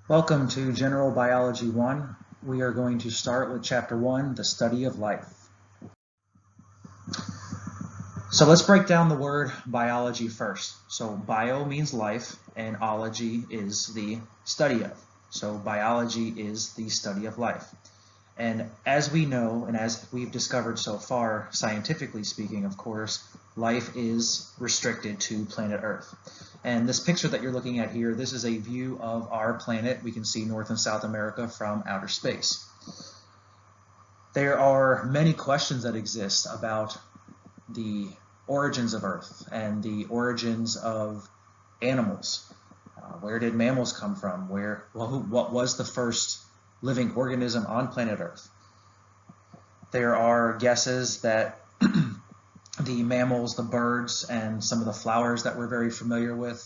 Welcome to General Biology 1. We are going to start with Chapter 1, the study of life. So let's break down the word biology first. So bio means life, and ology is the study of. So biology is the study of life. And as we know, and as we've discovered so far, scientifically speaking, of course, life is restricted to planet Earth. And this picture that you're looking at here, this is a view of our planet. We can see North and South America from outer space. There are many questions that exist about the origins of Earth and the origins of animals. Where did mammals come from? What was the first living organism on planet Earth? There are guesses that the mammals, the birds, and some of the flowers that we're very familiar with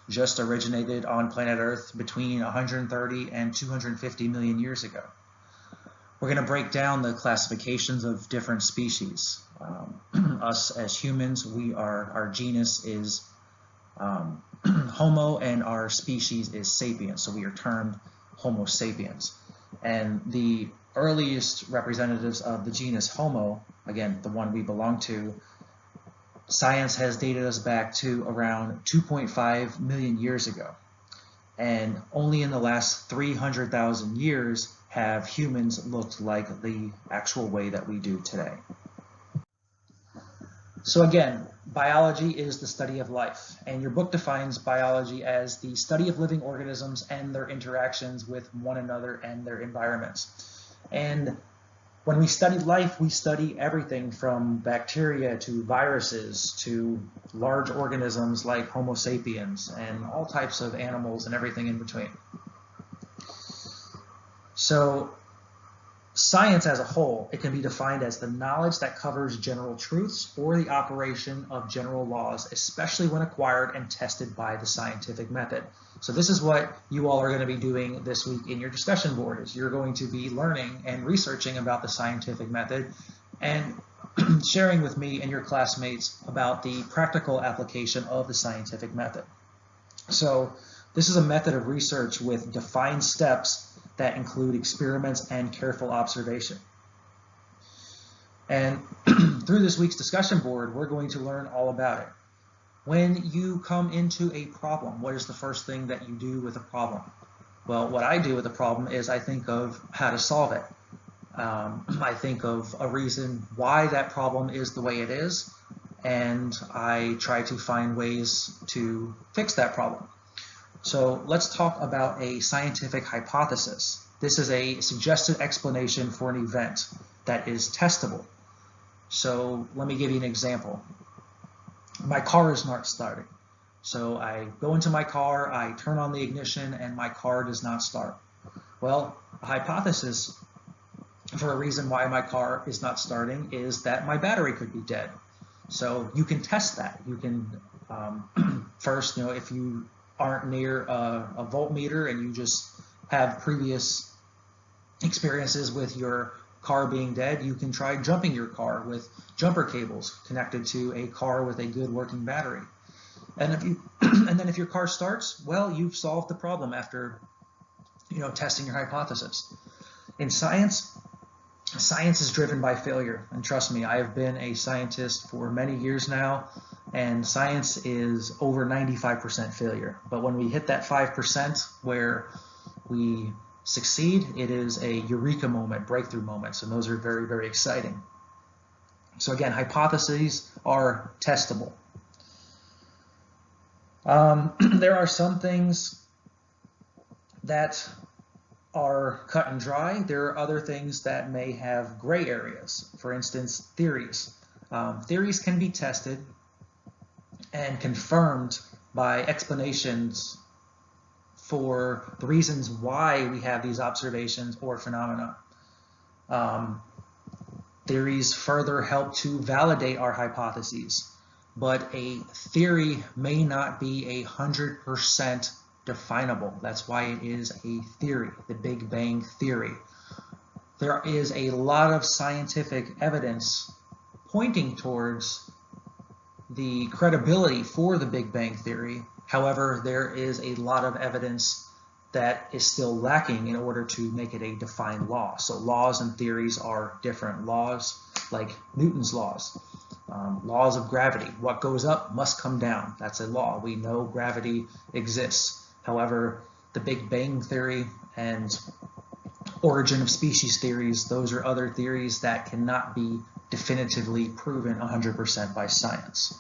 just originated on planet Earth between 130 and 250 million years ago. We're going to break down the classifications of different species. Us as humans, our genus is Homo, and our species is sapiens, so we are termed Homo sapiens. And the earliest representatives of the genus Homo, again, the one we belong to, science has dated us back to around 2.5 million years ago. And only in the last 300,000 years have humans looked like the actual way that we do today. So again, biology is the study of life, and your book defines biology as the study of living organisms and their interactions with one another and their environments. And when we study life, we study everything from bacteria to viruses to large organisms like Homo sapiens and all types of animals and everything in between. So science as a whole, it can be defined as the knowledge that covers general truths or the operation of general laws, especially when acquired and tested by the scientific method. So this is what you all are going to be doing this week in your discussion board, is you're going to be learning and researching about the scientific method and sharing with me and your classmates about the practical application of the scientific method. So this is a method of research with defined steps that include experiments and careful observation. And through this week's discussion board, we're going to learn all about it. When you come into a problem, what is the first thing that you do with a problem? Well, what I do with a problem is I think of how to solve it. I think of a reason why that problem is the way it is, and I try to find ways to fix that problem. So let's talk about a scientific hypothesis. This is a suggested explanation for an event that is testable. So let me give you an example. My car is not starting. So I go into my car, I turn on the ignition, and my car does not start. Well, a hypothesis for a reason why my car is not starting is that my battery could be dead. So you can test that. You can first, if you aren't near a voltmeter and you just have previous experiences with your car being dead, you can try jumping your car with jumper cables connected to a car with a good working battery. And then if your car starts, well, you've solved the problem after testing your hypothesis. In science is driven by failure, and trust me, I have been a scientist for many years now, and science is over 95% failure. But when we hit that 5% where we succeed, it is a eureka moment, breakthrough moments, and those are very, very exciting. So again, hypotheses are testable. There are some things that are cut and dry. There are other things that may have gray areas. For instance, theories. Theories can be tested and confirmed by explanations for the reasons why we have these observations or phenomena. Theories further help to validate our hypotheses, but a theory may not be 100% definable. That's why it is a theory, the Big Bang Theory. There is a lot of scientific evidence pointing towards the credibility for the Big Bang Theory. However, there is a lot of evidence that is still lacking in order to make it a defined law. So laws and theories are different. Laws like Newton's laws, laws of gravity. What goes up must come down. That's a law. We know gravity exists. However, the Big Bang theory and origin of species theories, those are other theories that cannot be definitively proven 100% by science.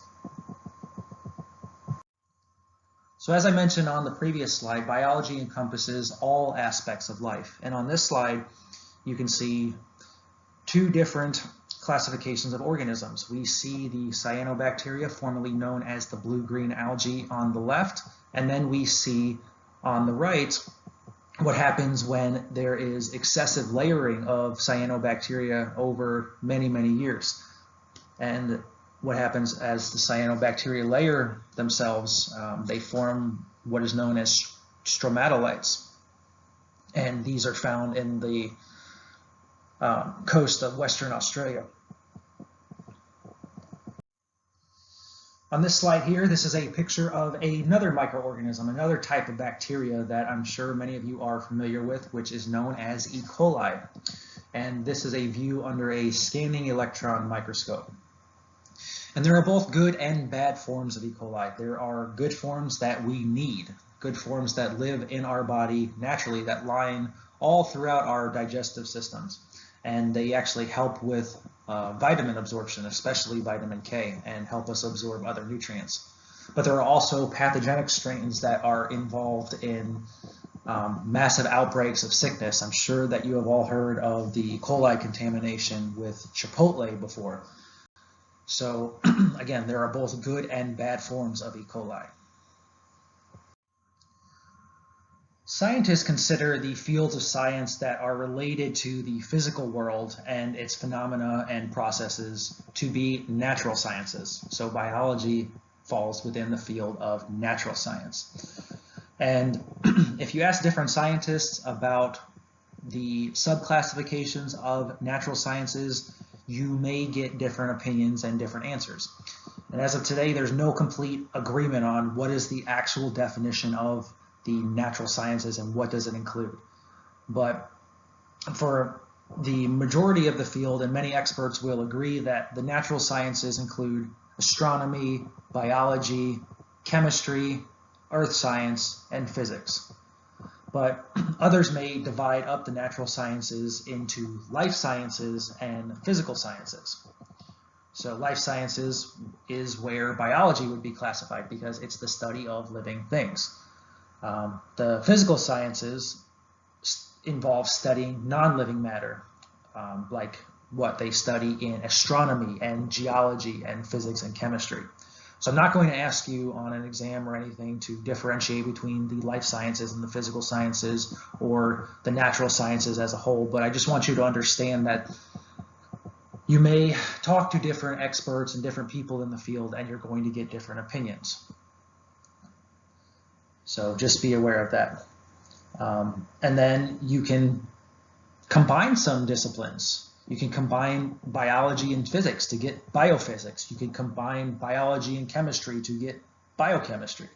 So as I mentioned on the previous slide, biology encompasses all aspects of life. And on this slide, you can see two different classifications of organisms. We see the cyanobacteria, formerly known as the blue-green algae, on the left, and then we see on the right what happens when there is excessive layering of cyanobacteria over many, many years. And what happens as the cyanobacteria layer themselves, they form what is known as stromatolites. And these are found in the coast of Western Australia. On this slide here, this is a picture of another microorganism, another type of bacteria that I'm sure many of you are familiar with, which is known as E. coli. And this is a view under a scanning electron microscope. And there are both good and bad forms of E. coli. There are good forms that we need, good forms that live in our body naturally, that line all throughout our digestive systems. And they actually help with vitamin absorption, especially vitamin K, and help us absorb other nutrients. But there are also pathogenic strains that are involved in massive outbreaks of sickness. I'm sure that you have all heard of the E. coli contamination with Chipotle before. So again, there are both good and bad forms of E. coli. Scientists consider the fields of science that are related to the physical world and its phenomena and processes to be natural sciences. So biology falls within the field of natural science. And if you ask different scientists about the subclassifications of natural sciences, you may get different opinions and different answers. And as of today, there's no complete agreement on what is the actual definition of the natural sciences and what does it include. But for the majority of the field, and many experts will agree, that the natural sciences include astronomy, biology, chemistry, earth science, and physics. But others may divide up the natural sciences into life sciences and physical sciences. So life sciences is where biology would be classified because it's the study of living things. The physical sciences involve studying non-living matter, like what they study in astronomy and geology and physics and chemistry. So I'm not going to ask you on an exam or anything to differentiate between the life sciences and the physical sciences or the natural sciences as a whole, but I just want you to understand that you may talk to different experts and different people in the field and you're going to get different opinions. So just be aware of that. And then you can combine some disciplines. You can combine biology and physics to get biophysics. You can combine biology and chemistry to get biochemistry.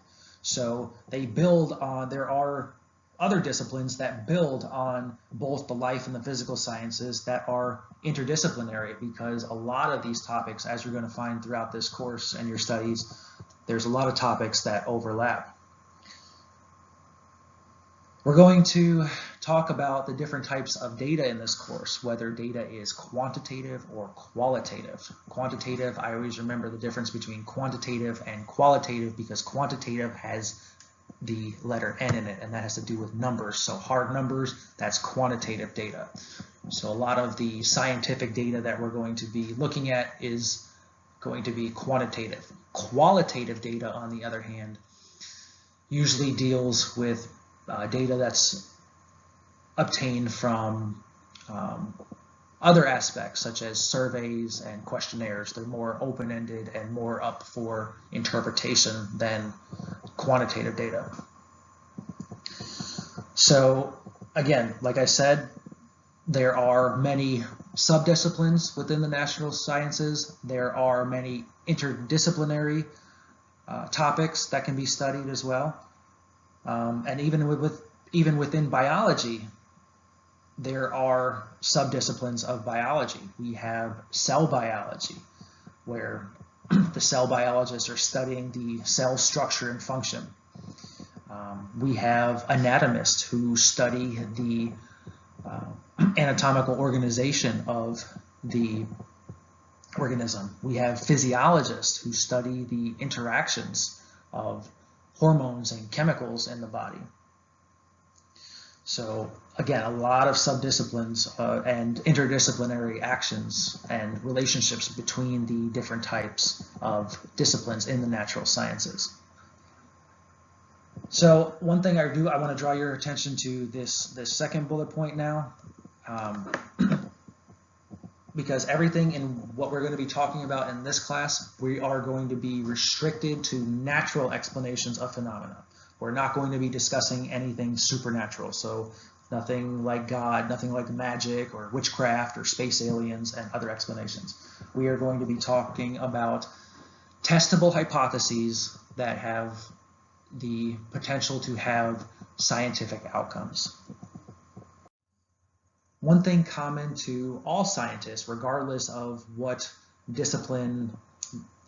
So they build on, there are other disciplines that build on both the life and the physical sciences that are interdisciplinary, because a lot of these topics, as you're going to find throughout this course and your studies, there's a lot of topics that overlap. We're going to talk about the different types of data in this course, whether data is quantitative or qualitative. Quantitative, I always remember the difference between quantitative and qualitative because quantitative has the letter N in it, and that has to do with numbers. So hard numbers, that's quantitative data. So a lot of the scientific data that we're going to be looking at is going to be quantitative. Qualitative data, on the other hand, usually deals with data that's obtained from other aspects such as surveys and questionnaires. They're more open-ended and more up for interpretation than quantitative data. So again, like I said, there are many subdisciplines within the natural sciences. There are many interdisciplinary topics that can be studied as well. And even even within biology, there are subdisciplines of biology. We have cell biology, where the cell biologists are studying the cell structure and function. We have anatomists who study the anatomical organization of the organism. We have physiologists who study the interactions of hormones and chemicals in the body. So again, a lot of subdisciplines and interdisciplinary actions and relationships between the different types of disciplines in the natural sciences. So one thing I want to draw your attention to this second bullet point now, because everything in what we're going to be talking about in this class, we are going to be restricted to natural explanations of phenomena. We're not going to be discussing anything supernatural, so nothing like God, nothing like magic or witchcraft or space aliens and other explanations. We are going to be talking about testable hypotheses that have the potential to have scientific outcomes. One thing common to all scientists, regardless of what discipline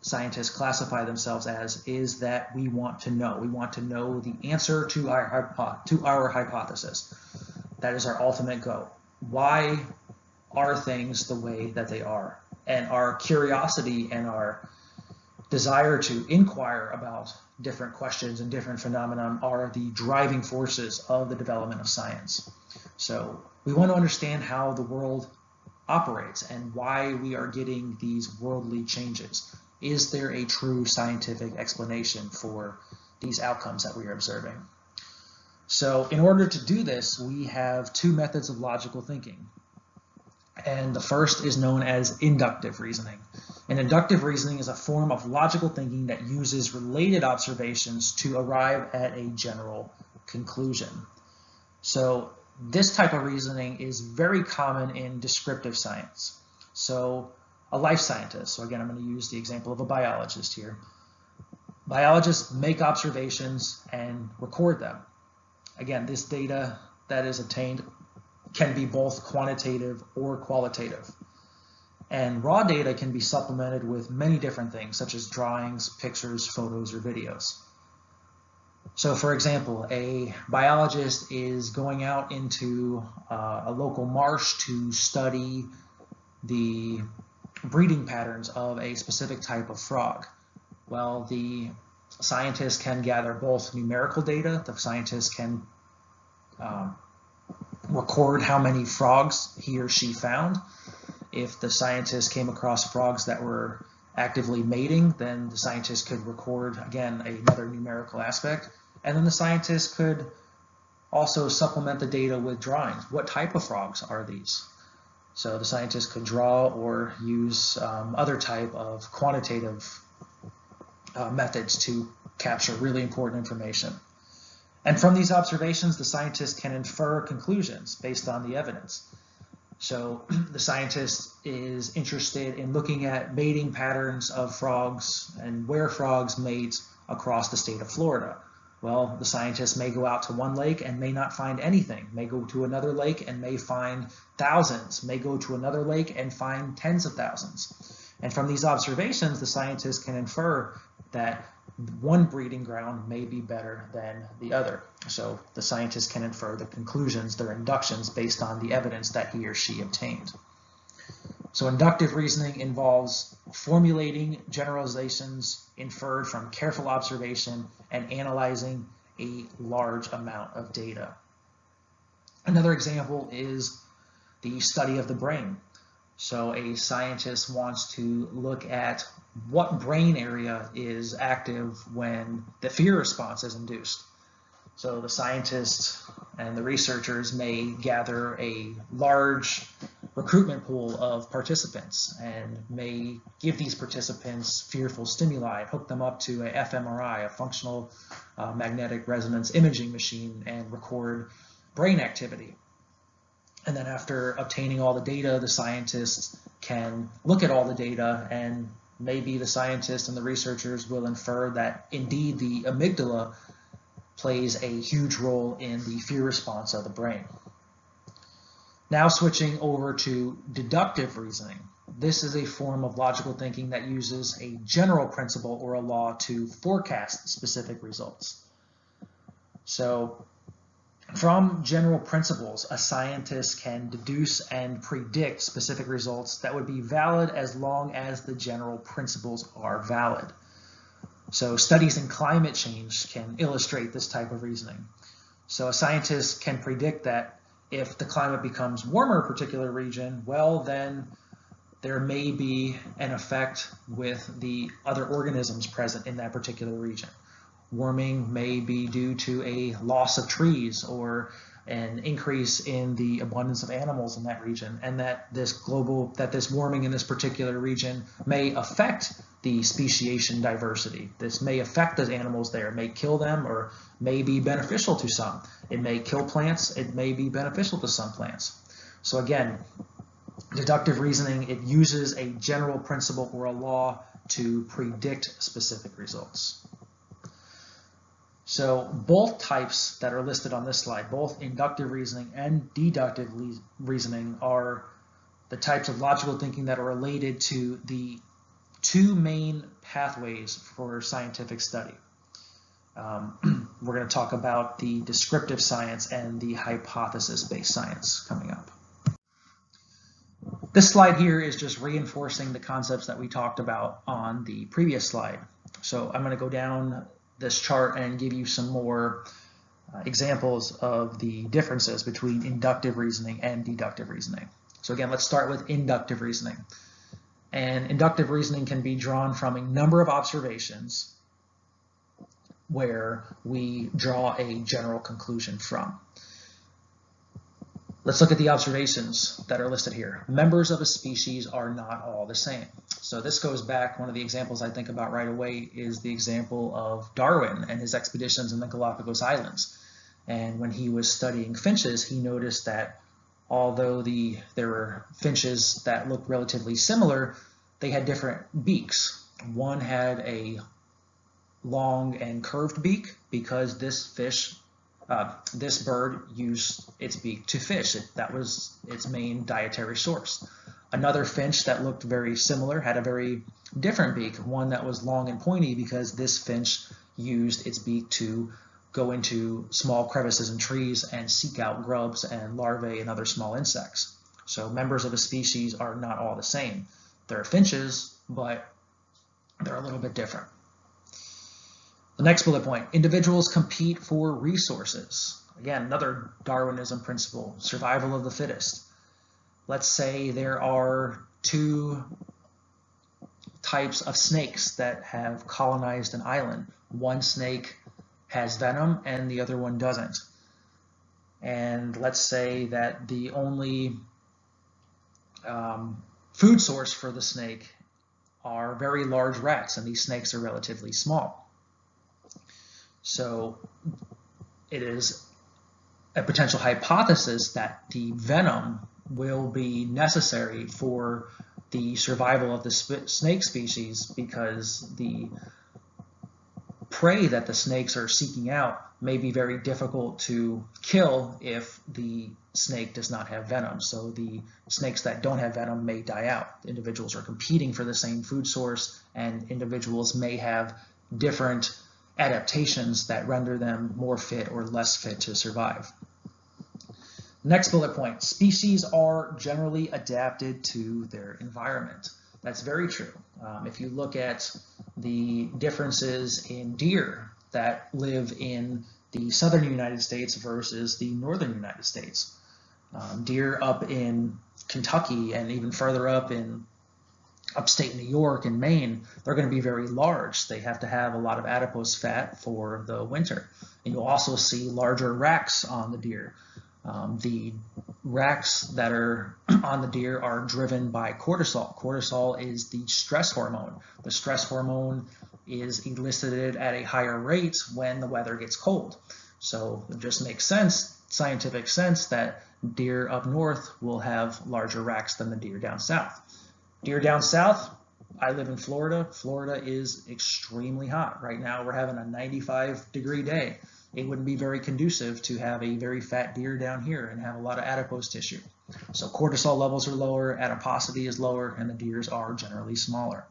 scientists classify themselves as, is that we want to know. We want to know the answer to our hypothesis. That is our ultimate goal. Why are things the way that they are? And our curiosity and our desire to inquire about different questions and different phenomena are the driving forces of the development of science. So we want to understand how the world operates and why we are getting these worldly changes. Is there a true scientific explanation for these outcomes that we are observing? So in order to do this, we have two methods of logical thinking. And the first is known as inductive reasoning. And inductive reasoning is a form of logical thinking that uses related observations to arrive at a general conclusion. So this type of reasoning is very common in descriptive science. So a life scientist, so again, I'm going to use the example of a biologist here. Biologists make observations and record them. Again, this data that is obtained can be both quantitative or qualitative. And raw data can be supplemented with many different things, such as drawings, pictures, photos, or videos. So for example, a biologist is going out into a local marsh to study the breeding patterns of a specific type of frog. Well, the scientist can gather both numerical data. The scientist can record how many frogs he or she found. If the scientist came across frogs that were actively mating, then the scientist could record, again, another numerical aspect. And then the scientist could also supplement the data with drawings. What type of frogs are these? So the scientist could draw or use other type of quantitative methods to capture really important information. And from these observations, the scientist can infer conclusions based on the evidence. So the scientist is interested in looking at mating patterns of frogs and where frogs mate across the state of Florida. Well, the scientist may go out to one lake and may not find anything, may go to another lake and may find thousands, may go to another lake and find tens of thousands. And from these observations, the scientist can infer that one breeding ground may be better than the other. So the scientist can infer the conclusions, their inductions, based on the evidence that he or she obtained. So inductive reasoning involves formulating generalizations inferred from careful observation and analyzing a large amount of data. Another example is the study of the brain. So a scientist wants to look at what brain area is active when the fear response is induced. So the scientists and the researchers may gather a large recruitment pool of participants and may give these participants fearful stimuli, hook them up to a fMRI, a functional magnetic resonance imaging machine, and record brain activity. And then after obtaining all the data, the scientists can look at all the data, and maybe the scientists and the researchers will infer that indeed the amygdala plays a huge role in the fear response of the brain. Now switching over to deductive reasoning. This is a form of logical thinking that uses a general principle or a law to forecast specific results. So from general principles, a scientist can deduce and predict specific results that would be valid as long as the general principles are valid. So studies in climate change can illustrate this type of reasoning. So a scientist can predict that if the climate becomes warmer in a particular region, well, then there may be an effect with the other organisms present in that particular region. Warming may be due to a loss of trees or an increase in the abundance of animals in that region, and that this warming in this particular region may affect the speciation diversity. This may affect the animals there, may kill them, or may be beneficial to some. It may kill plants, it may be beneficial to some plants. So again, deductive reasoning, it uses a general principle or a law to predict specific results. So both types that are listed on this slide, both inductive reasoning and deductive reasoning, are the types of logical thinking that are related to the two main pathways for scientific study. We're going to talk about the descriptive science and the hypothesis-based science coming up. This slide here is just reinforcing the concepts that we talked about on the previous slide. So I'm going to go down this chart and give you some more examples of the differences between inductive reasoning and deductive reasoning. So again, let's start with inductive reasoning. And inductive reasoning can be drawn from a number of observations where we draw a general conclusion from. Let's look at the observations that are listed here. Members of a species are not all the same. So this goes back, one of the examples I think about right away is the example of Darwin and his expeditions in the Galapagos Islands. And when he was studying finches, he noticed that although there were finches that looked relatively similar, they had different beaks. One had a long and curved beak because this bird used its beak to fish. That was its main dietary source. Another finch that looked very similar had a very different beak, one that was long and pointy because this finch used its beak to go into small crevices in trees and seek out grubs and larvae and other small insects. So members of a species are not all the same. They're finches, but they're a little bit different. The next bullet point, individuals compete for resources. Again, another Darwinism principle, survival of the fittest. Let's say there are two types of snakes that have colonized an island. One snake has venom and the other one doesn't. And let's say that the only food source for the snake are very large rats, and these snakes are relatively small. So it is a potential hypothesis that the venom will be necessary for the survival of the snake species because the prey that the snakes are seeking out may be very difficult to kill if the snake does not have venom. So the snakes that don't have venom may die out. Individuals are competing for the same food source, and individuals may have different adaptations that render them more fit or less fit to survive. Next bullet point, species are generally adapted to their environment. That's very true. If you look at the differences in deer that live in the southern United States versus the northern United States, deer up in Kentucky and even further up in upstate New York and Maine, they're going to be very large. They have to have a lot of adipose fat for the winter. And you'll also see larger racks on the deer. The racks that are on the deer are driven by cortisol. Cortisol is the stress hormone. The stress hormone is elicited at a higher rate when the weather gets cold. So it just makes sense, scientific sense, that deer up north will have larger racks than the deer down south. Deer down south, I live in Florida. Florida is extremely hot. Right now we're having a 95-degree day. it wouldn't be very conducive to have a very fat deer down here and have a lot of adipose tissue. So cortisol levels are lower, adiposity is lower, and the deers are generally smaller.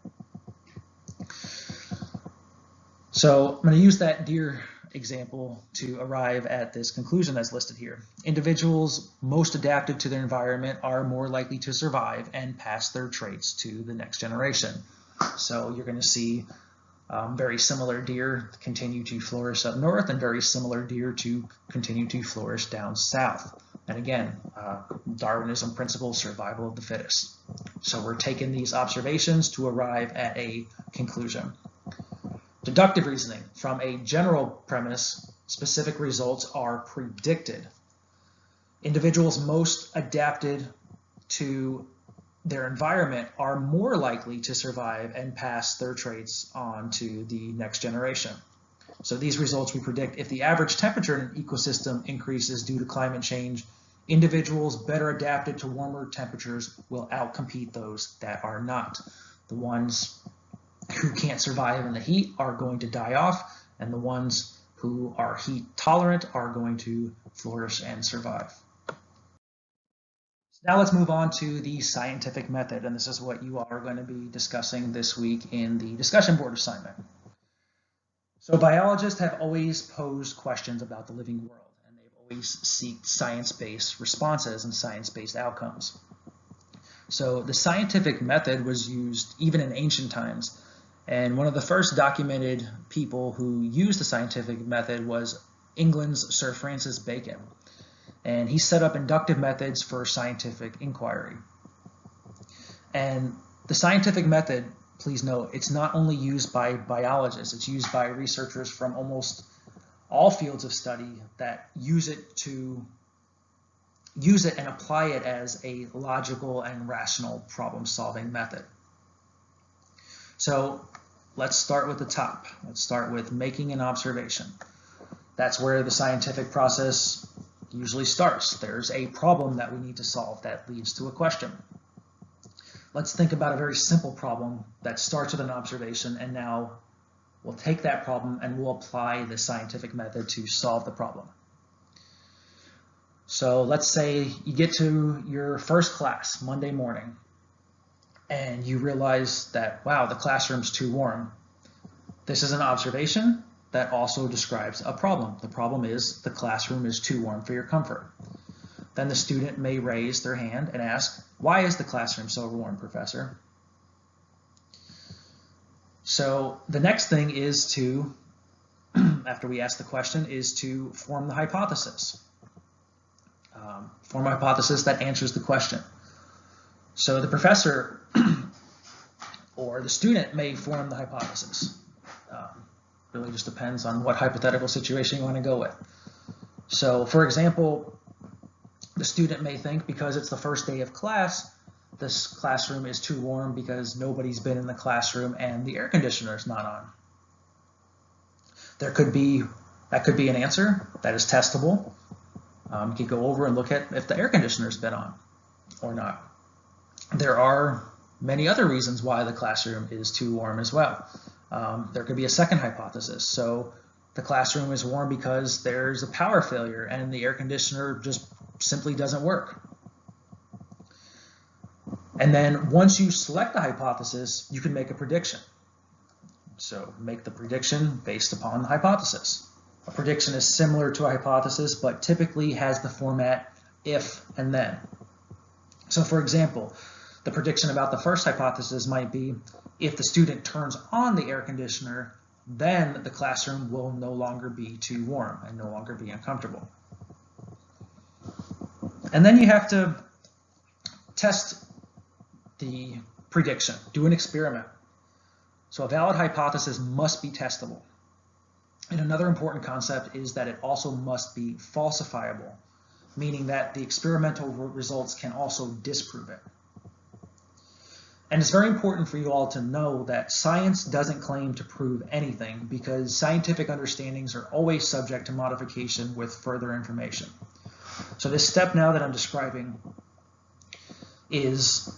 So I'm going to use that deer example to arrive at this conclusion that's listed here. Individuals most adapted to their environment are more likely to survive and pass their traits to the next generation. So you're going to see very similar deer continue to flourish up north and very similar deer to continue to flourish down south. And again, Darwinism principle, survival of the fittest. So we're taking these observations to arrive at a conclusion. Deductive reasoning. From a general premise, specific results are predicted. Individuals most adapted to their environment are more likely to survive and pass their traits on to the next generation. So these results we predict. If the average temperature in an ecosystem increases due to climate change, individuals better adapted to warmer temperatures will outcompete those that are not. The ones who can't survive in the heat are going to die off, and the ones who are heat tolerant are going to flourish and survive. Now let's move on to the scientific method, and this is what you all are going to be discussing this week in the discussion board assignment. So biologists have always posed questions about the living world, and they've always sought science-based responses and science-based outcomes. So the scientific method was used even in ancient times, and one of the first documented people who used the scientific method was England's Sir Francis Bacon. And he set up inductive methods for scientific inquiry. And the scientific method, please note, it's not only used by biologists, it's used by researchers from almost all fields of study that use it and apply it as a logical and rational problem-solving method. So let's start with the top. Let's start with making an observation. That's where the scientific process usually starts. There's a problem that we need to solve that leads to a question. Let's think about a very simple problem that starts with an observation, and now we'll take that problem and we'll apply the scientific method to solve the problem. So let's say you get to your first class Monday morning and you realize that, wow, the classroom's too warm. This is an observation that also describes a problem. The problem is the classroom is too warm for your comfort. Then the student may raise their hand and ask, why is the classroom so warm, Professor? So the next thing is to, after we ask the question, is to form the hypothesis. Form a hypothesis that answers the question. So the professor or the student may form the hypothesis. Really just depends on what hypothetical situation you want to go with. So for example, the student may think because it's the first day of class, this classroom is too warm because nobody's been in the classroom and the air conditioner is not on. That could be an answer that is testable. You can go over and look at if the air conditioner's been on or not. There are many other reasons why the classroom is too warm as well. There could be a second hypothesis. So the classroom is warm because there's a power failure and the air conditioner just simply doesn't work. And then once you select the hypothesis, you can make a prediction. So make the prediction based upon the hypothesis. A prediction is similar to a hypothesis, but typically has the format if and then. So for example, the prediction about the first hypothesis might be, if the student turns on the air conditioner, then the classroom will no longer be too warm and no longer be uncomfortable. And then you have to test the prediction, do an experiment. So a valid hypothesis must be testable. And another important concept is that it also must be falsifiable, meaning that the experimental results can also disprove it. And it's very important for you all to know that science doesn't claim to prove anything because scientific understandings are always subject to modification with further information. So this step now that I'm describing is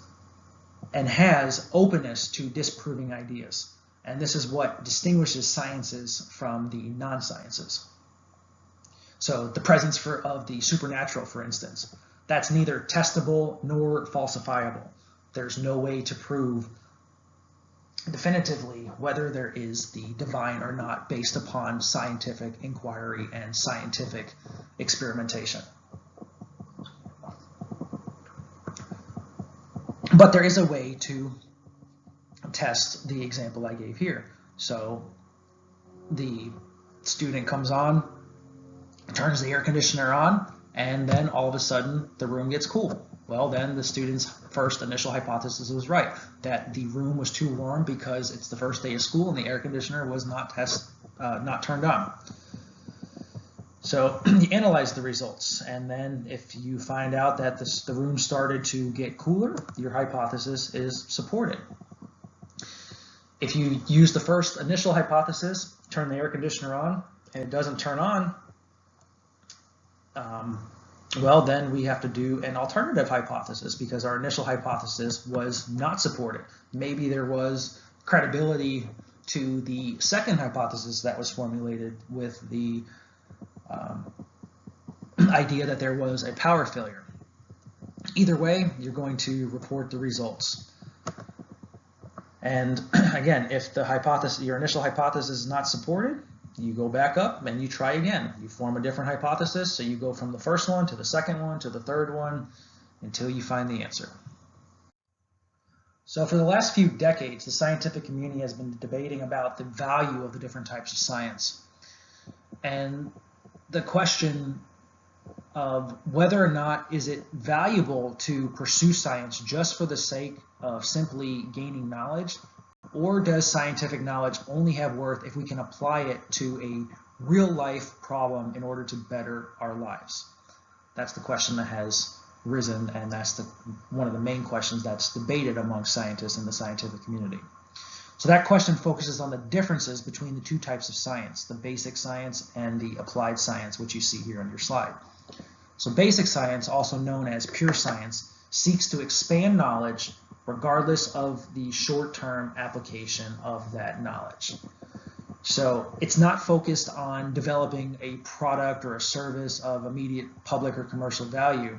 and has openness to disproving ideas. And this is what distinguishes sciences from the non-sciences. So the presence of the supernatural, for instance, that's neither testable nor falsifiable. There's no way to prove definitively whether there is the divine or not based upon scientific inquiry and scientific experimentation. But there is a way to test the example I gave here. So the student comes on, turns the air conditioner on, and then all of a sudden the room gets cool. Well, then the student's first initial hypothesis was right, that the room was too warm because it's the first day of school and the air conditioner was not turned on. So you analyze the results, and then if you find out that the room started to get cooler, your hypothesis is supported. If you use the first initial hypothesis, turn the air conditioner on, and it doesn't turn on, well, then we have to do an alternative hypothesis because our initial hypothesis was not supported. Maybe there was credibility to the second hypothesis that was formulated with the idea that there was a power failure. Either way, you're going to report the results. And again, if your initial hypothesis is not supported, you go back up and you try again. You form a different hypothesis, so you go from the first one to the second one to the third one until you find the answer. So for the last few decades, the scientific community has been debating about the value of the different types of science. And the question of whether or not is it valuable to pursue science just for the sake of simply gaining knowledge, or does scientific knowledge only have worth if we can apply it to a real-life problem in order to better our lives? That's the question that has risen, and that's one of the main questions that's debated among scientists in the scientific community. So that question focuses on the differences between the two types of science, the basic science and the applied science, which you see here on your slide. So basic science, also known as pure science, seeks to expand knowledge regardless of the short-term application of that knowledge. So it's not focused on developing a product or a service of immediate public or commercial value.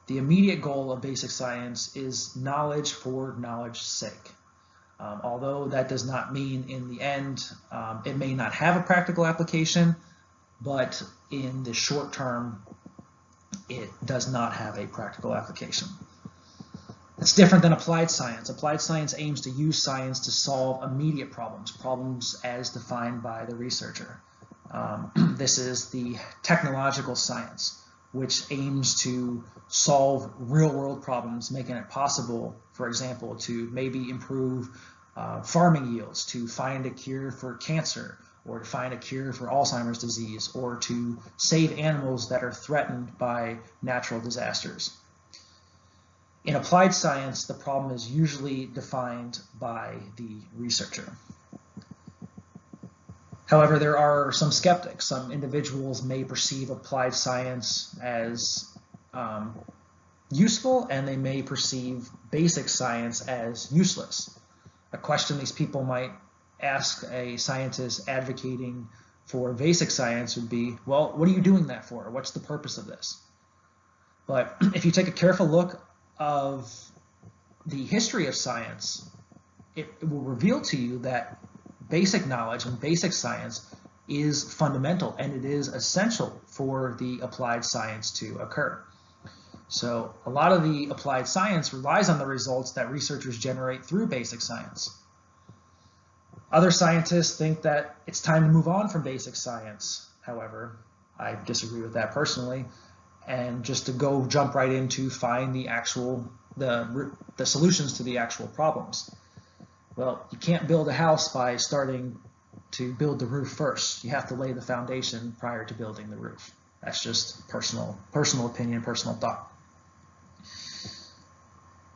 The immediate goal of basic science is knowledge for knowledge's sake. Although that does not mean in the end it may not have a practical application, but in the short term it does not have a practical application. It's different than applied science. Applied science aims to use science to solve immediate problems as defined by the researcher. This is the technological science, which aims to solve real-world problems, making it possible, for example, to maybe improve farming yields, to find a cure for cancer, or to find a cure for Alzheimer's disease, or to save animals that are threatened by natural disasters. In applied science, the problem is usually defined by the researcher. However, there are some skeptics. Some individuals may perceive applied science as useful, and they may perceive basic science as useless. A question these people might ask a scientist advocating for basic science would be, well, what are you doing that for? What's the purpose of this? But if you take a careful look of the history of science, it will reveal to you that basic knowledge and basic science is fundamental, and it is essential for the applied science to occur. So a lot of the applied science relies on the results that researchers generate through basic science. Other scientists think that it's time to move on from basic science. However, I disagree with that personally, and just to jump right in to find the solutions to the actual problems. Well, you can't build a house by starting to build the roof first. You have to lay the foundation prior to building the roof. That's just personal opinion, personal thought.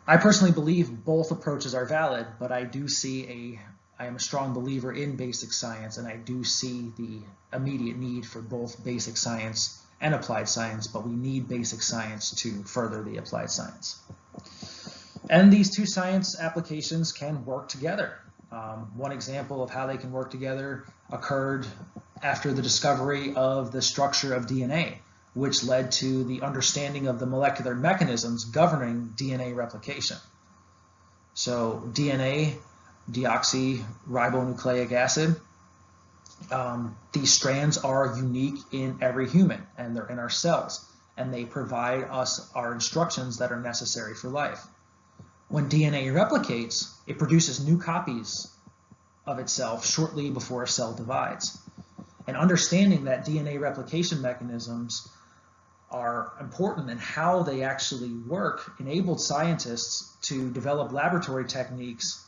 I personally believe both approaches are valid, but I am a strong believer in basic science, and I do see the immediate need for both basic science and applied science, but we need basic science to further the applied science. And these two science applications can work together. One example of how they can work together occurred after the discovery of the structure of DNA, which led to the understanding of the molecular mechanisms governing DNA replication. So DNA, deoxyribonucleic acid, these strands are unique in every human, and they're in our cells, and they provide us our instructions that are necessary for life. When DNA replicates, it produces new copies of itself shortly before a cell divides. And understanding that DNA replication mechanisms are important and how they actually work enabled scientists to develop laboratory techniques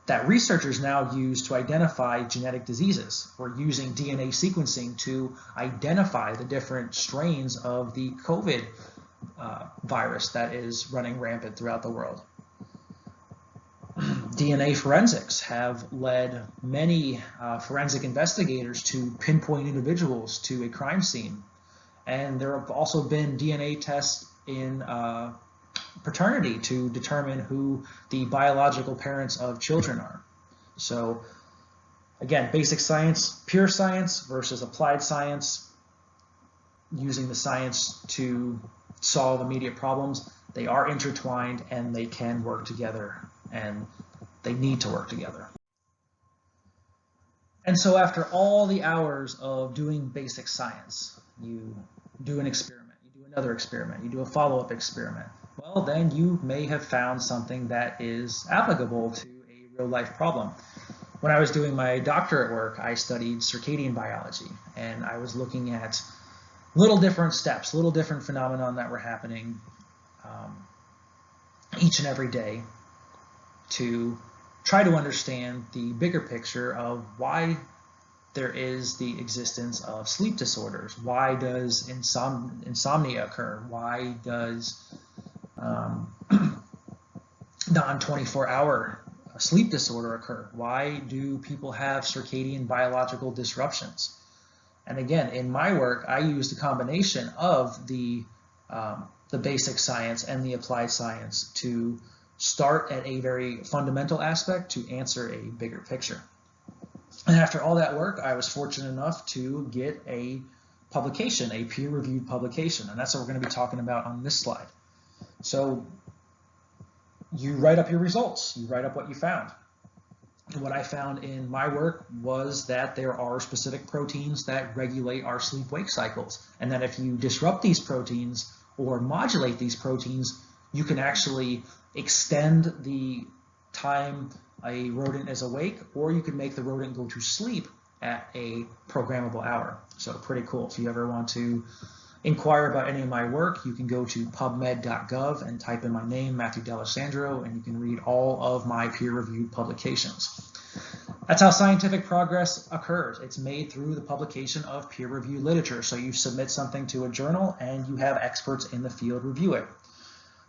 that researchers now use to identify genetic diseases. We're using DNA sequencing to identify the different strains of the COVID virus that is running rampant throughout the world. DNA forensics have led many forensic investigators to pinpoint individuals to a crime scene. And there have also been DNA tests in paternity to determine who the biological parents of children are. So again, basic science, pure science versus applied science, using the science to solve immediate problems. They are intertwined and they can work together, and they need to work together. And so after all the hours of doing basic science, you do an experiment, you do another experiment, you do a follow-up experiment. Well, then you may have found something that is applicable to a real-life problem. When I was doing my doctorate work, I studied circadian biology, and I was looking at little different steps, little different phenomenon that were happening each and every day to try to understand the bigger picture of why there is the existence of sleep disorders. Why does insomnia occur? Why does non-24-hour sleep disorder occur? Why do people have circadian biological disruptions? And again, in my work, I used a combination of the basic science and the applied science to start at a very fundamental aspect to answer a bigger picture. And after all that work, I was fortunate enough to get a publication, a peer-reviewed publication, and that's what we're going to be talking about on this slide. So you write up your results, you write up what you found. And what I found in my work was that there are specific proteins that regulate our sleep-wake cycles, and that if you disrupt these proteins or modulate these proteins, you can actually extend the time a rodent is awake, or you can make the rodent go to sleep at a programmable hour. So pretty cool. If you ever want to inquire about any of my work, you can go to pubmed.gov and type in my name, Matthew D'Alessandro, and you can read all of my peer-reviewed publications. That's how scientific progress occurs. It's made through the publication of peer-reviewed literature. So you submit something to a journal and you have experts in the field review it.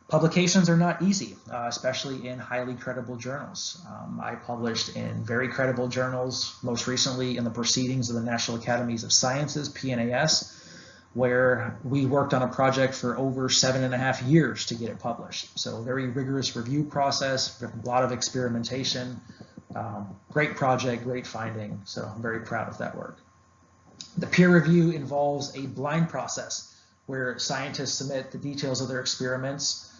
Publications are not easy, especially in highly credible journals. I published in very credible journals, most recently in the Proceedings of the National Academies of Sciences, PNAS, where we worked on a project for over 7.5 years to get it published. So very rigorous review process, a lot of experimentation, great project, great finding. So I'm very proud of that work. The peer review involves a blind process where scientists submit the details of their experiments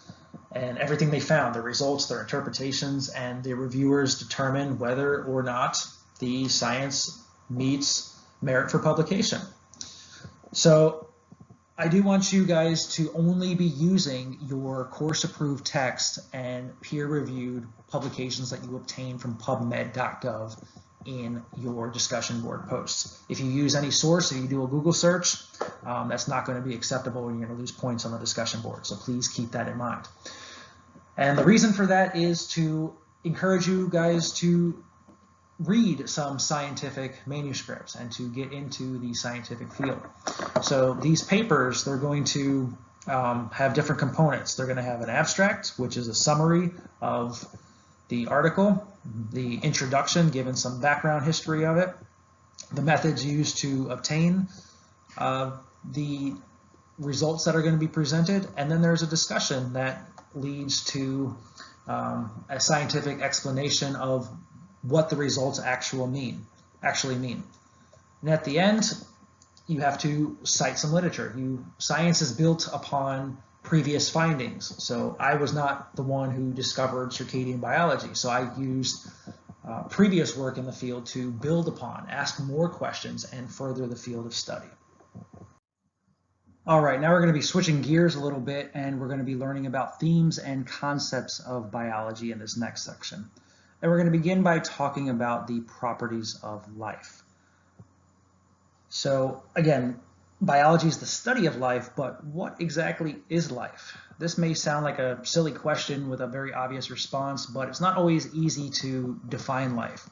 and everything they found, their results, their interpretations, and the reviewers determine whether or not the science meets merit for publication. So I do want you guys to only be using your course-approved text and peer-reviewed publications that you obtain from pubmed.gov in your discussion board posts. If you use any source, if you do a Google search, that's not going to be acceptable and you're going to lose points on the discussion board. So please keep that in mind. And the reason for that is to encourage you guys to read some scientific manuscripts and to get into the scientific field. So these papers, they're going to have different components. They're going to have an abstract, which is a summary of the article, the introduction, given some background history of it, the methods used to obtain the results that are going to be presented, and then there's a discussion that leads to a scientific explanation of what the results actually mean. And at the end, you have to cite some literature. Science is built upon previous findings. So I was not the one who discovered circadian biology. So I used previous work in the field to build upon, ask more questions, and further the field of study. All right, now we're going to be switching gears a little bit, and we're going to be learning about themes and concepts of biology in this next section. And we're going to begin by talking about the properties of life. So again, biology is the study of life, but what exactly is life? This may sound like a silly question with a very obvious response, but it's not always easy to define life.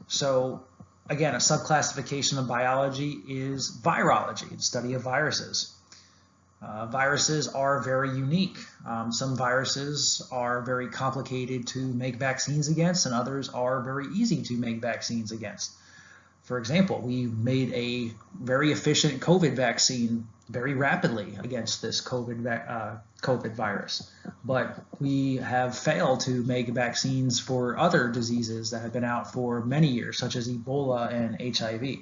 So again, a subclassification of biology is virology, the study of viruses. Viruses are very unique. Some viruses are very complicated to make vaccines against, and others are very easy to make vaccines against. For example, we made a very efficient COVID vaccine very rapidly against this COVID virus, but we have failed to make vaccines for other diseases that have been out for many years, such as Ebola and HIV.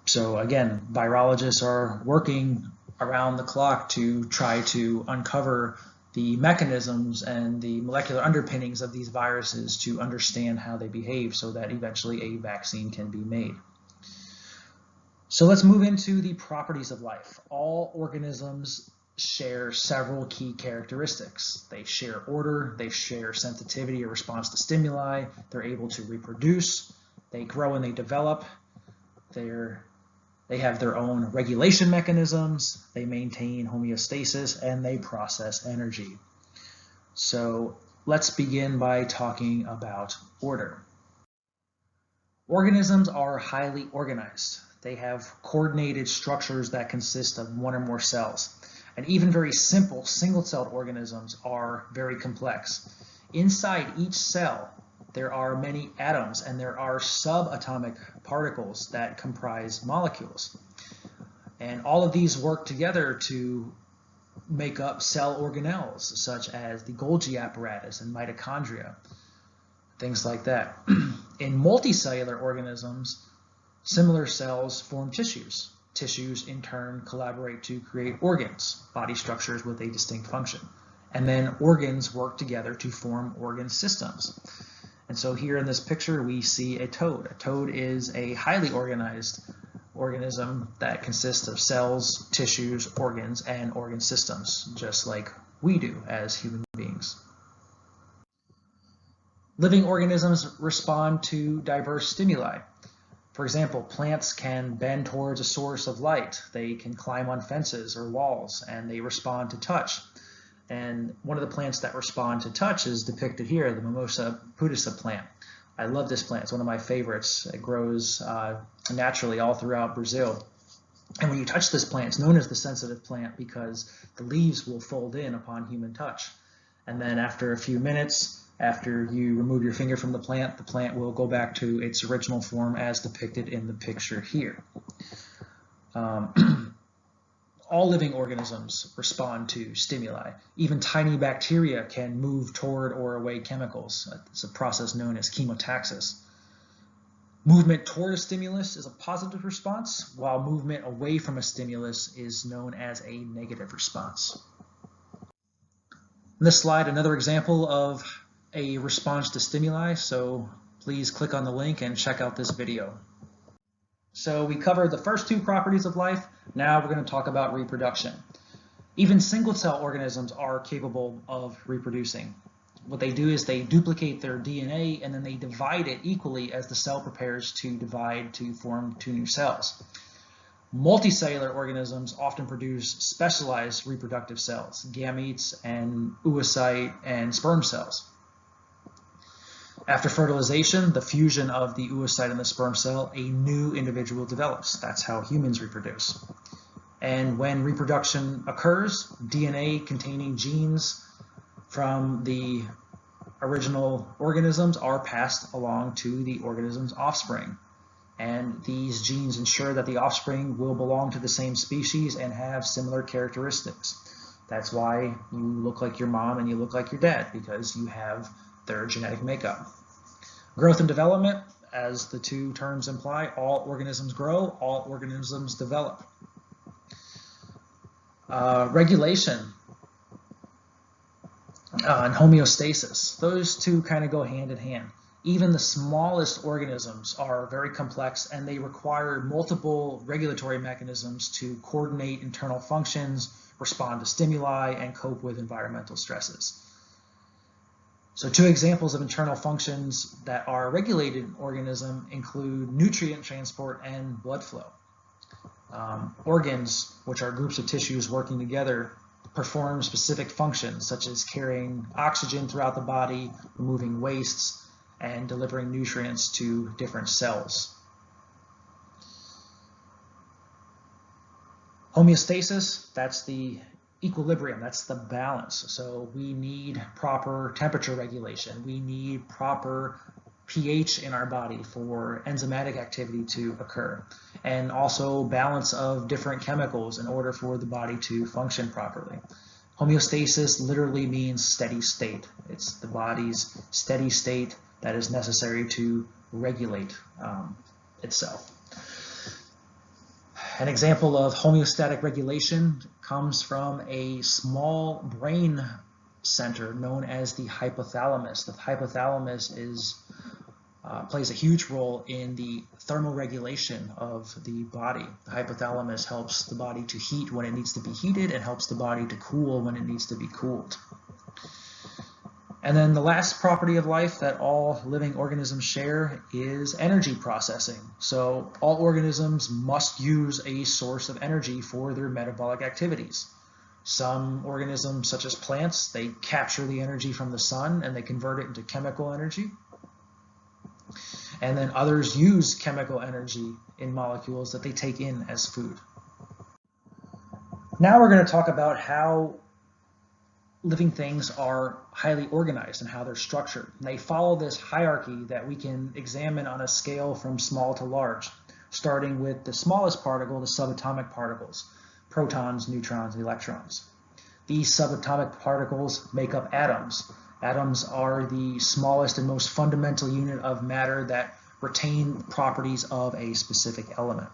So again, virologists are working around the clock to try to uncover the mechanisms and the molecular underpinnings of these viruses to understand how they behave so that eventually a vaccine can be made. So let's move into the properties of life. All organisms share several key characteristics. They share order, they share sensitivity or response to stimuli, they're able to reproduce, they grow and they develop, they have their own regulation mechanisms, they maintain homeostasis, and they process energy. So let's begin by talking about order. Organisms are highly organized. They have coordinated structures that consist of one or more cells. And even very simple single-celled organisms are very complex. Inside each cell, there are many atoms and there are subatomic particles that comprise molecules. And all of these work together to make up cell organelles, such as the Golgi apparatus and mitochondria, things like that. In multicellular organisms, similar cells form tissues. Tissues in turn collaborate to create organs, body structures with a distinct function. And then organs work together to form organ systems. And so here in this picture, we see a toad. A toad is a highly organized organism that consists of cells, tissues, organs, and organ systems, just like we do as human beings. Living organisms respond to diverse stimuli. For example, plants can bend towards a source of light. They can climb on fences or walls, and they respond to touch. And one of the plants that respond to touch is depicted here, the Mimosa putisa plant. I love this plant. It's one of my favorites. It grows naturally all throughout Brazil. And when you touch this plant, it's known as the sensitive plant because the leaves will fold in upon human touch. And then after a few minutes, after you remove your finger from the plant will go back to its original form as depicted in the picture here. All living organisms respond to stimuli. Even tiny bacteria can move toward or away chemicals. It's a process known as chemotaxis. Movement toward a stimulus is a positive response, while movement away from a stimulus is known as a negative response. In this slide, another example of a response to stimuli, so please click on the link and check out this video. So we covered the first two properties of life. Now we're going to talk about reproduction. Even single-cell organisms are capable of reproducing. What they do is they duplicate their DNA and then they divide it equally as the cell prepares to divide to form two new cells. Multicellular organisms often produce specialized reproductive cells, gametes and oocyte and sperm cells. After fertilization, the fusion of the oocyte and the sperm cell, a new individual develops. That's how humans reproduce. And when reproduction occurs, DNA containing genes from the original organisms are passed along to the organism's offspring. And these genes ensure that the offspring will belong to the same species and have similar characteristics. That's why you look like your mom and you look like your dad, because you have their genetic makeup. Growth and development, As the two terms imply, all organisms grow, all organisms develop. Regulation and homeostasis, those two kind of go hand in hand. Even the smallest organisms are very complex, and they require multiple regulatory mechanisms to coordinate internal functions, respond to stimuli, and cope with environmental stresses. So two examples of internal functions that are regulated in an organism include nutrient transport and blood flow. Organs, which are groups of tissues working together, perform specific functions such as carrying oxygen throughout the body, removing wastes, and delivering nutrients to different cells. Homeostasis, that's the equilibrium, that's the balance. So we need proper temperature regulation. We need proper pH in our body for enzymatic activity to occur, and also balance of different chemicals in order for the body to function properly. Homeostasis literally means steady state. It's the body's steady state that is necessary to regulate itself. An example of homeostatic regulation comes from a small brain center known as the hypothalamus. The hypothalamus plays a huge role in the thermoregulation of the body. The hypothalamus helps the body to heat when it needs to be heated and helps the body to cool when it needs to be cooled. And then the last property of life that all living organisms share is energy processing. So all organisms must use a source of energy for their metabolic activities. Some organisms, such as plants, they capture the energy from the sun and they convert it into chemical energy. And then others use chemical energy in molecules that they take in as food. Now we're going to talk about how living things are highly organized and how they're structured. And they follow this hierarchy that we can examine on a scale from small to large, starting with the smallest particle, the subatomic particles, protons, neutrons, and electrons. These subatomic particles make up atoms. Atoms are the smallest and most fundamental unit of matter that retain properties of a specific element.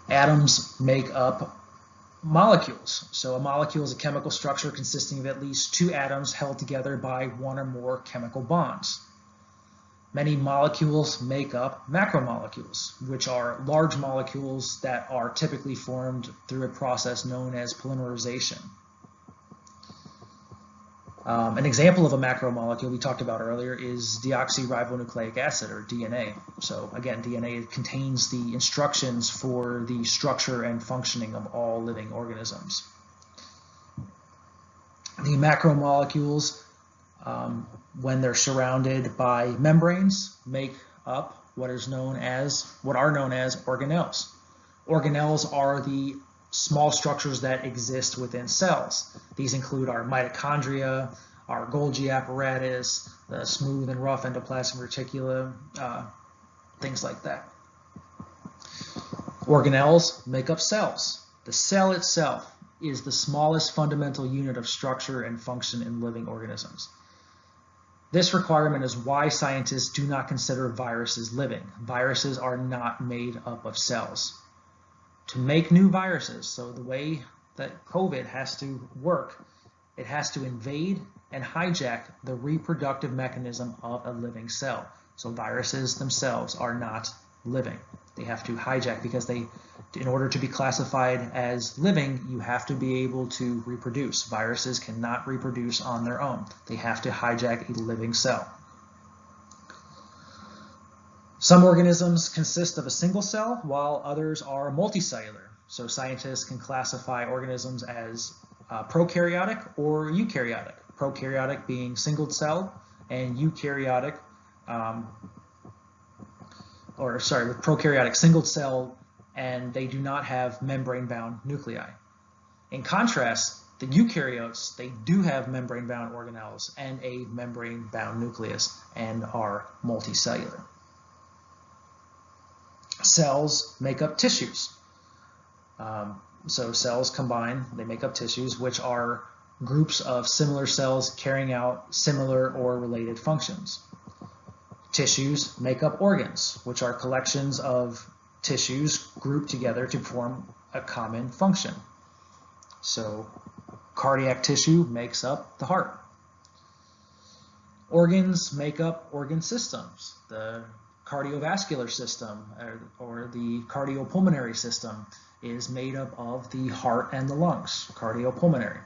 Atoms make up molecules. So a molecule is a chemical structure consisting of at least two atoms held together by one or more chemical bonds. Many molecules make up macromolecules, which are large molecules that are typically formed through a process known as polymerization. An example of a macromolecule we talked about earlier is deoxyribonucleic acid, or DNA. So again, DNA contains the instructions for the structure and functioning of all living organisms. The macromolecules, when they're surrounded by membranes, make up what are known as organelles. Organelles are the small structures that exist within cells. These include our mitochondria, our Golgi apparatus, the smooth and rough endoplasmic reticulum, things like that. Organelles make up cells. The cell itself is the smallest fundamental unit of structure and function in living organisms. This requirement is why scientists do not consider viruses living. Viruses are not made up of cells. To make new viruses, so the way that COVID has to work, it has to invade and hijack the reproductive mechanism of a living cell. So viruses themselves are not living. They have to hijack because in order to be classified as living, you have to be able to reproduce. Viruses cannot reproduce on their own. They have to hijack a living cell. Some organisms consist of a single cell, while others are multicellular. So scientists can classify organisms as prokaryotic or eukaryotic. Prokaryotic being single cell, and eukaryotic, with prokaryotic single cell, and they do not have membrane-bound nuclei. In contrast, the eukaryotes, they do have membrane-bound organelles and a membrane-bound nucleus and are multicellular. Cells make up tissues. So cells combine, they make up tissues, which are groups of similar cells carrying out similar or related functions. Tissues make up organs, which are collections of tissues grouped together to form a common function. So cardiac tissue makes up the heart. Organs make up organ systems. The cardiovascular system or the cardiopulmonary system is made up of the heart and the lungs, cardiopulmonary.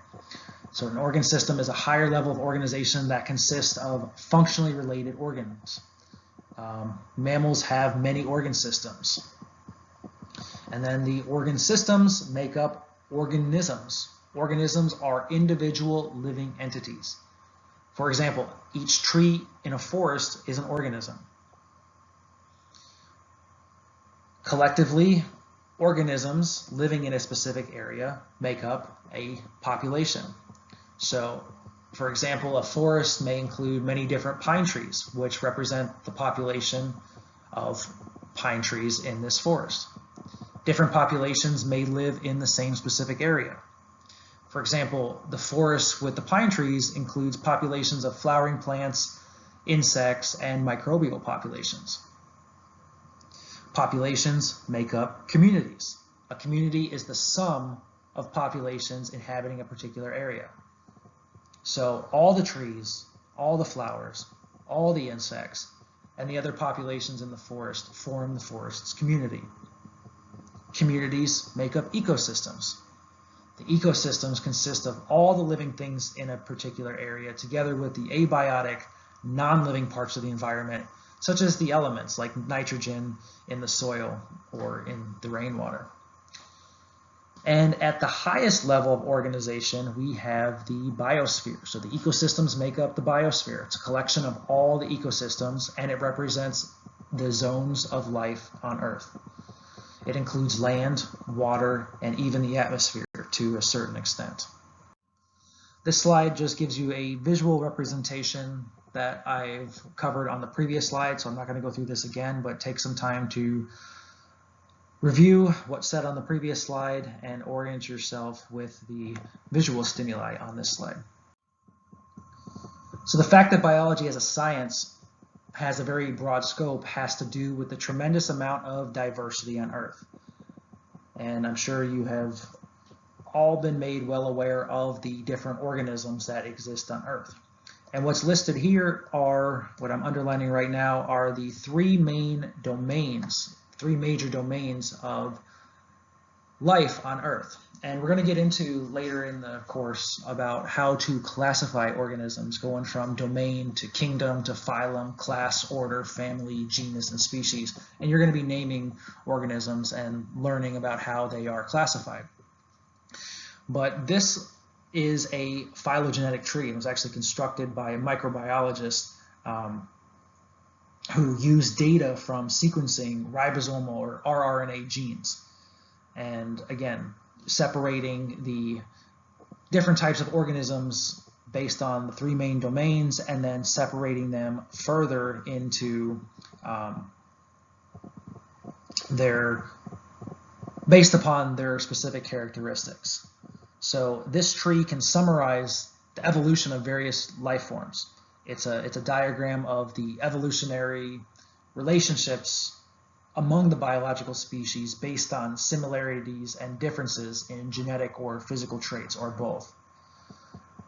So an organ system is a higher level of organization that consists of functionally related organs. Mammals have many organ systems. And then the organ systems make up organisms. Organisms are individual living entities. For example, each tree in a forest is an organism. Collectively, organisms living in a specific area make up a population. So, for example, a forest may include many different pine trees, which represent the population of pine trees in this forest. Different populations may live in the same specific area. For example, the forest with the pine trees includes populations of flowering plants, insects, and microbial populations. Populations make up communities. A community is the sum of populations inhabiting a particular area. So all the trees, all the flowers, all the insects, and the other populations in the forest form the forest's community. Communities make up ecosystems. The ecosystems consist of all the living things in a particular area together with the abiotic, non-living parts of the environment, such as the elements like nitrogen in the soil or in the rainwater. And at the highest level of organization, we have the biosphere. So the ecosystems make up the biosphere. It's a collection of all the ecosystems, and it represents the zones of life on Earth. It includes land, water, and even the atmosphere to a certain extent. This slide just gives you a visual representation that I've covered on the previous slide, so I'm not going to go through this again, but take some time to review what's said on the previous slide and orient yourself with the visual stimuli on this slide. So the fact that biology as a science has a very broad scope has to do with the tremendous amount of diversity on Earth. And I'm sure you have all been made well aware of the different organisms that exist on Earth. And what's listed here are, what I'm underlining right now, are the three main domains, three major domains of life on Earth. And we're going to get into later in the course about how to classify organisms, going from domain to kingdom to phylum, class, order, family, genus, and species. And you're going to be naming organisms and learning about how they are classified. But this is a phylogenetic tree. It was actually constructed by a microbiologist who used data from sequencing ribosomal or rRNA genes. And again, separating the different types of organisms based on the three main domains, and then separating them further into based upon their specific characteristics. So this tree can summarize the evolution of various life forms. It's a diagram of the evolutionary relationships among the biological species based on similarities and differences in genetic or physical traits, or both.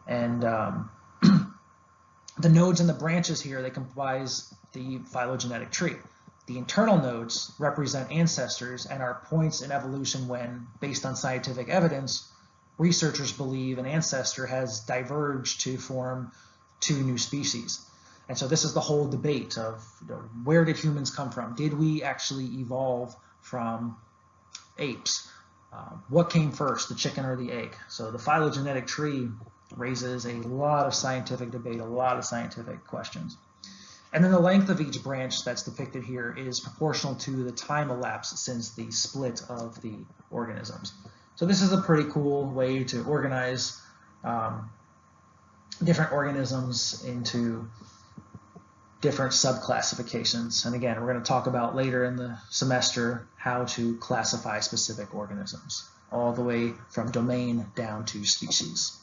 And the nodes and the branches here, they comprise the phylogenetic tree. The internal nodes represent ancestors and are points in evolution when, based on scientific evidence, researchers believe an ancestor has diverged to form two new species. And so this is the whole debate of, where did humans come from? Did we actually evolve from apes? What came first, the chicken or the egg? So the phylogenetic tree raises a lot of scientific debate, a lot of scientific questions. And then the length of each branch that's depicted here is proportional to the time elapsed since the split of the organisms. So this is a pretty cool way to organize different organisms into different subclassifications. And again, we're going to talk about later in the semester how to classify specific organisms, all the way from domain down to species.